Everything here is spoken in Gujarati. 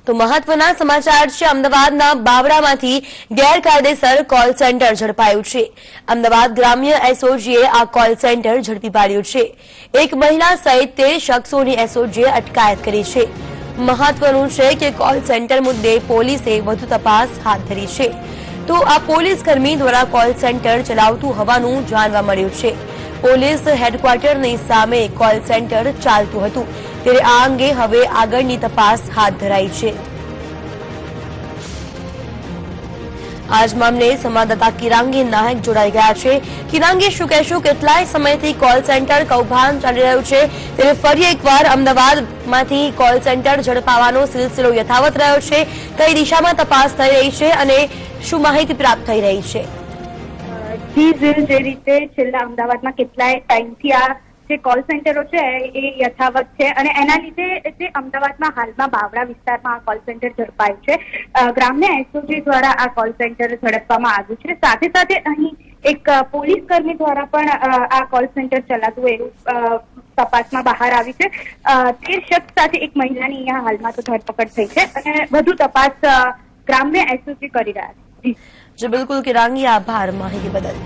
તો મહત્વના સમાચાર છે અમદાવાદના બાવળામાંથી ગેરકાયદેસર કોલ સેન્ટર ઝડપાયું છે। અમદાવાદ ગ્રામ્ય એસઓજીએ આ કોલ સેન્ટર ઝડપી પાડ્યું છે। એક મહિલા સહિત 13 શખ્સોની એસઓજીએ અટકાયત કરી છે। મહત્વનું છે કે કોલ સેન્ટર મુદ્દે પોલીસે વધુ તપાસ હાથ ધરી છે। તો આ પોલીસ કર્મી દ્વારા કોલ સેન્ટર ચલાવતું હોવાનું જાણવા મળ્યું છે। પોલીસ હેડક્વાર્ટરની સામે કોલ સેન્ટર ચાલતું હતું, ત્યારે આ અંગે હવે આગળની તપાસ હાથ ધરાઈ છે। આજ મામલે સંવાદદાતા કિરાંગી નાયક જોડાઈ ગયા છે। કિરાંગી, શું કહેશો, કેટલાય સમયથી કોલ સેન્ટર કૌભાંડ ચાલી રહ્યું છે, ત્યારે ફરી એકવાર અમદાવાદમાંથી કોલ સેન્ટર ઝડપાવાનો સિલસિલો યથાવત રહ્યો છે। કઈ દિશામાં તપાસ થઈ રહી છે અને શું માહિતી પ્રાપ્ત થઈ રહી છે? જે રીતે છેલ્લા અમદાવાદમાં કેટલાય ટાઈમથી આ જે કોલ સેન્ટરો છે એ યથાવત છે અને એના લીધે જે અમદાવાદમાં હાલમાં બાવળા વિસ્તારમાં આ કોલ સેન્ટર ઝડપાયું છે। ગ્રામ્ય એસઓજી દ્વારા આ કોલ સેન્ટર ઝડપવામાં આવ્યું છે। સાથે સાથે અહીં એક પોલીસ કર્મી દ્વારા પણ આ કોલ સેન્ટર ચલાતું એવું તપાસમાં બહાર આવી છે। 13 શખ્સ સાથે એક મહિલાની અહીંયા હાલમાં તો ધરપકડ થઈ છે અને વધુ તપાસ ગ્રામ્ય એસઓજી કરી રહ્યા છે। જી બિલકુલ કિરાંગી, આભાર માહિતી બદલ।